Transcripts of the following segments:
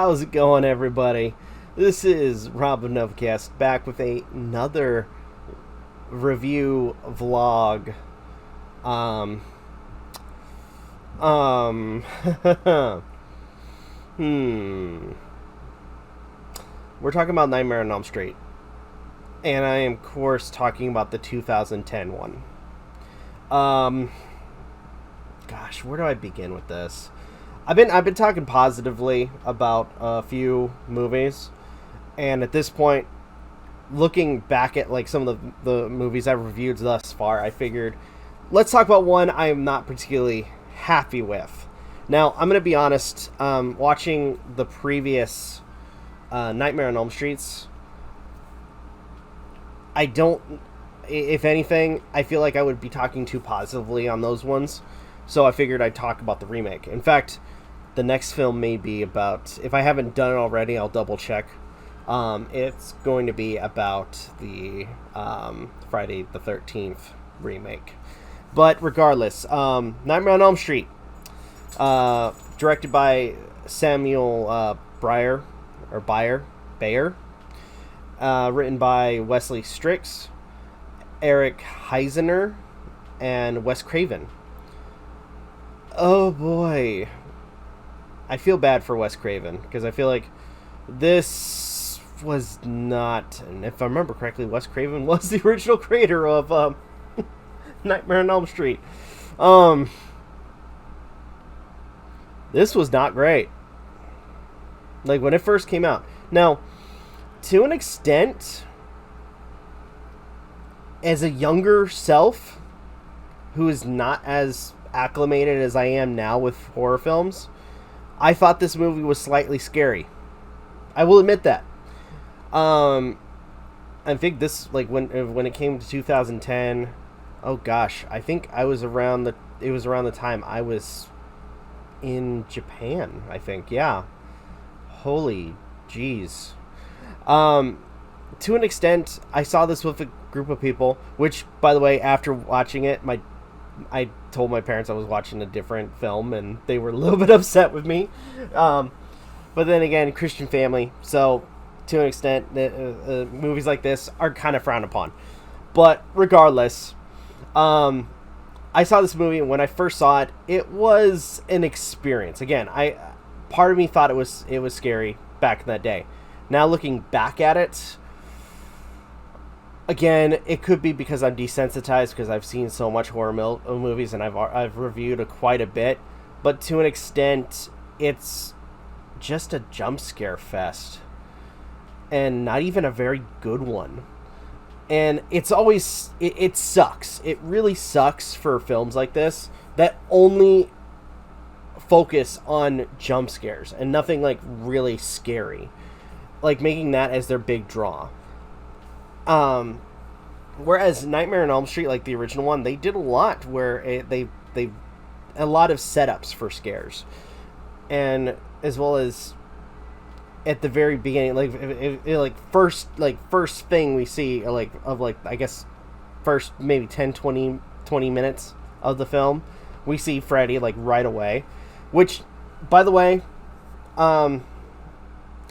How's it going, everybody? This is Rob of Novakast back with another review vlog. We're talking about Nightmare on Elm Street, and I am, of course, talking about the 2010 one. Gosh, where do I begin with this? I've been talking positively about a few movies, and at this point, looking back at like some of the movies I've reviewed thus far, I figured let's talk about one I am not particularly happy with. Now, I'm gonna be honest. Watching the previous Nightmare on Elm Streets, I don't. If anything, I feel like I would be talking too positively on those ones, so I figured I'd talk about the remake. In fact, the next film may be about, if I haven't done it already, I'll double check. It's going to be about the Friday the 13th remake. But regardless, Nightmare on Elm Street, directed by Samuel Bayer, written by Wesley Strix, Eric Heisner, and Wes Craven. Oh boy. I feel bad for Wes Craven, because I feel like this was not, and if I remember correctly, Wes Craven was the original creator of Nightmare on Elm Street. This was not great. Like, when it first came out. Now, to an extent, as a younger self, who is not as acclimated as I am now with horror films, I thought this movie was slightly scary. I will admit that. I think this, like, when it came to 2010, oh gosh, I think it was around the time I was in Japan, I think. Yeah. Holy jeez. To an extent, I saw this with a group of people, which, by the way, after watching it, I told my parents I was watching a different film, and they were a little bit upset with me. But then again, Christian family, so to an extent, movies like this are kind of frowned upon. But regardless, I saw this movie, and when I first saw it, it was an experience. Again, part of me thought it was scary back in that day. Now looking back at it, again, it could be because I'm desensitized, because I've seen so much horror movies, and I've reviewed quite a bit. But to an extent, it's just a jump scare fest, and not even a very good one. And it's always it sucks. It really sucks for films like this that only focus on jump scares and nothing like really scary, like making that as their big draw. Whereas Nightmare on Elm Street, like the original one, they did a lot where they a lot of setups for scares, and as well as at the very beginning, first thing we see, I guess first maybe 10, 20 minutes of the film, we see Freddy like right away, which, by the way, I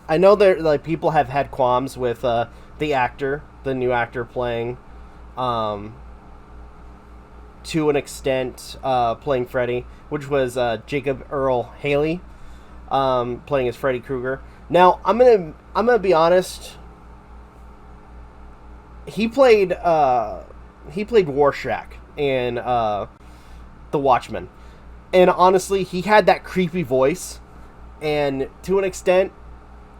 know that like people have had qualms with the new actor playing, to an extent, playing Freddy, which was Jacob Earl Haley, playing as Freddy Krueger. Now, I'm gonna be honest. He played Rorschach in The Watchmen, and honestly, he had that creepy voice. And to an extent,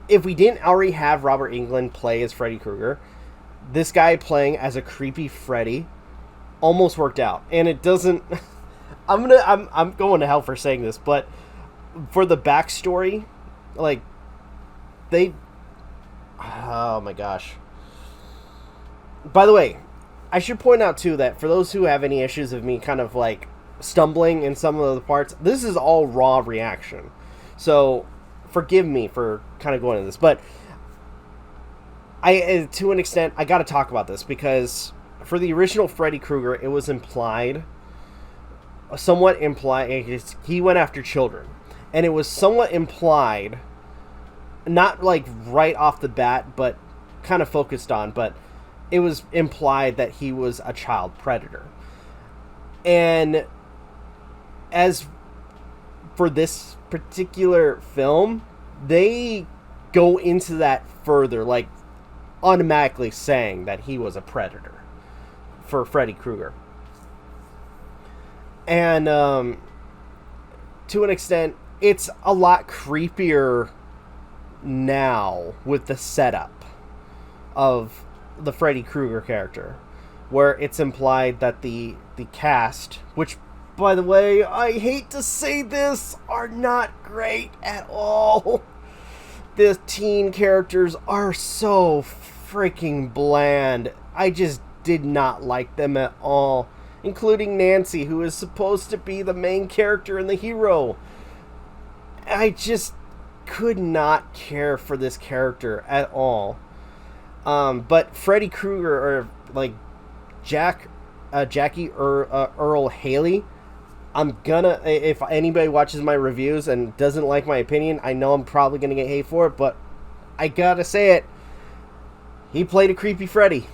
if we didn't already have Robert Englund play as Freddy Krueger, this guy playing as a creepy Freddy almost worked out. And it doesn't. I'm going to hell for saying this, but for the backstory, like, oh my gosh. By the way, I should point out too that for those who have any issues of me kind of like stumbling in some of the parts, this is all raw reaction. So forgive me for kind of going into this, but to an extent, I got to talk about this, because for the original Freddy Krueger, it was somewhat implied, he went after children, and it was somewhat implied not like right off the bat, but kind of focused on, but it was implied that he was a child predator. And as for this particular film, they go into that further, like automatically saying that he was a predator for Freddy Krueger. And to an extent, it's a lot creepier now with the setup of the Freddy Krueger character, where it's implied that the cast, which, by the way, I hate to say this, are not great at all. The teen characters are so freaking bland. I just did not like them at all, including Nancy, who is supposed to be the main character and the hero. I just could not care for this character at all. But Freddy Krueger, or like Jackie Earl Haley, I'm gonna, if anybody watches my reviews and doesn't like my opinion, I know I'm probably gonna get hate for it, but I gotta say it. He played a creepy Freddy.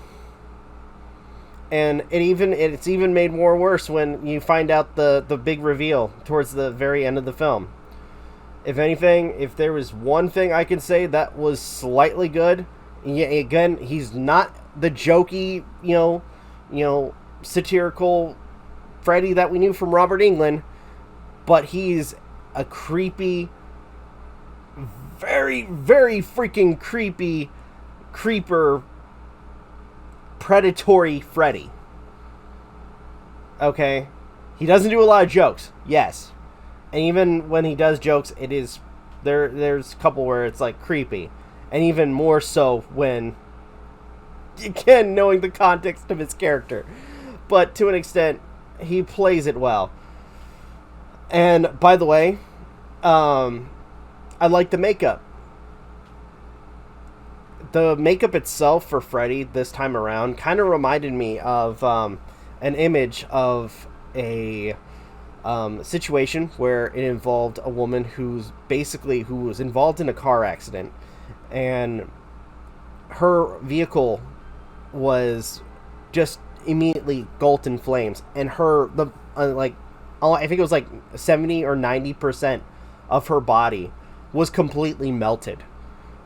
And it's even made more worse when you find out the big reveal towards the very end of the film. If anything, if there was one thing I can say that was slightly good, yeah, again, he's not the jokey, satirical Freddy that we knew from Robert Englund, but he's a creepy, very, very freaking creepy creeper, predatory Freddy. Okay? He doesn't do a lot of jokes, yes. And even when he does jokes, it is there's a couple where it's like creepy. And even more so when, again, knowing the context of his character. But to an extent, he plays it well. And by the way, I like the makeup. The makeup itself for Freddy this time around kind of reminded me of an image of a situation where it involved a woman who was involved in a car accident, and her vehicle was just immediately engulfed in flames, and I think it was like 70 or 90% of her body was completely melted,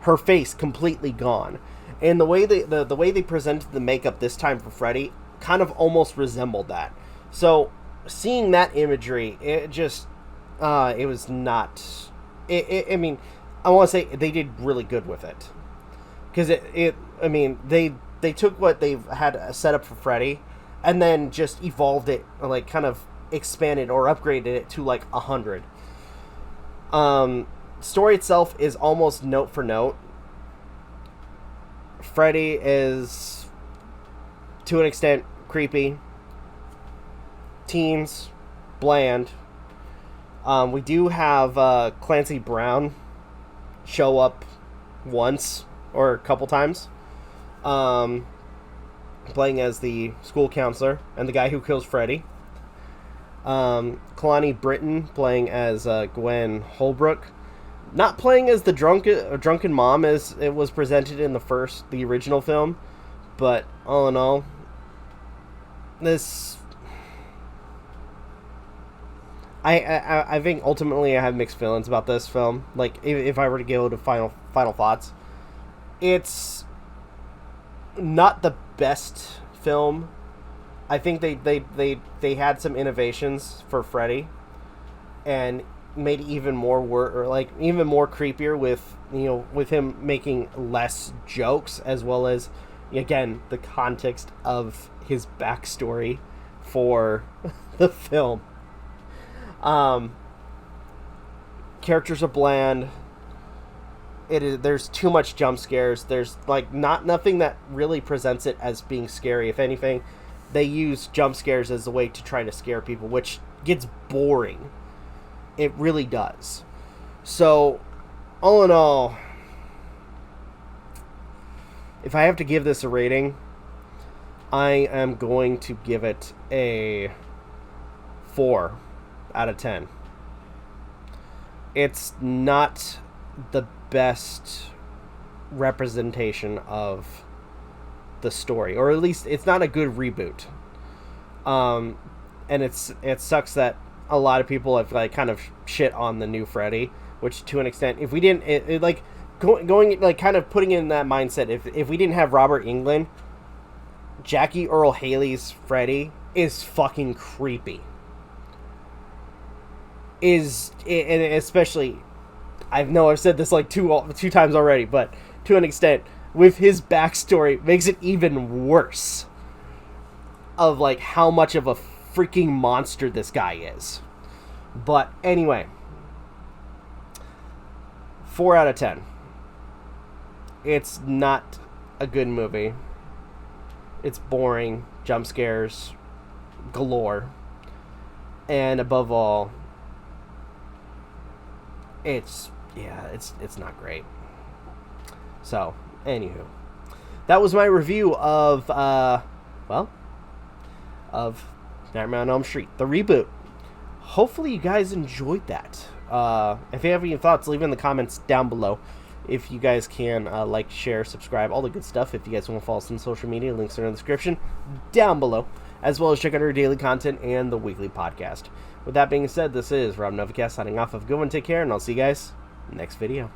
her face completely gone. And the way they presented the makeup this time for Freddy kind of almost resembled that. So seeing that imagery, it just it was not, I mean, I want to say they did really good with it, because they took what they've had set up for Freddy and then just evolved it, or like kind of expanded or upgraded it to like 100. Story itself is almost note for note. Freddy is, to an extent, creepy. Teens, bland. We do have Clancy Brown show up once or a couple times, playing as the school counselor and the guy who kills Freddy. Kalani Britton playing as Gwen Holbrook, not playing as the drunken mom as it was presented in the original film, but all in all, this, I think ultimately I have mixed feelings about this film. Like, if I were to go to final thoughts, it's not the best film. I think they had some innovations for Freddy, and made it even more even more creepier with him making less jokes, as well as, again, the context of his backstory for the film. Characters are bland. There's too much jump scares. There's like nothing that really presents it as being scary. If anything, they use jump scares as a way to try to scare people, which gets boring. It really does. So, all in all, if I have to give this a rating, I am going to give it a 4 out of 10. It's not the best representation of the story, or at least it's not a good reboot. And it sucks that a lot of people have like kind of shit on the new Freddy, which to an extent, if we didn't like going like kind of putting in that mindset, if we didn't have Robert Englund, Jackie Earle Haley's Freddy is fucking creepy. And especially, I know I've said this like two times already, but to an extent, with his backstory, makes it even worse. Of like how much of a freaking monster this guy is. But anyway, 4 out of 10. It's not a good movie. It's boring, jump scares galore, and above all, it's not great. So, anywho, that was my review of Nightmare on Elm Street, the reboot. Hopefully you guys enjoyed that. If you have any thoughts, leave in the comments down below. If you guys can like, share, subscribe, all the good stuff. If you guys want to follow us on social media, links are in the description down below, as well as check out our daily content and the weekly podcast. With that being said, this is Rob Novakast signing off. Have a good one, take care, and I'll see you guys next video.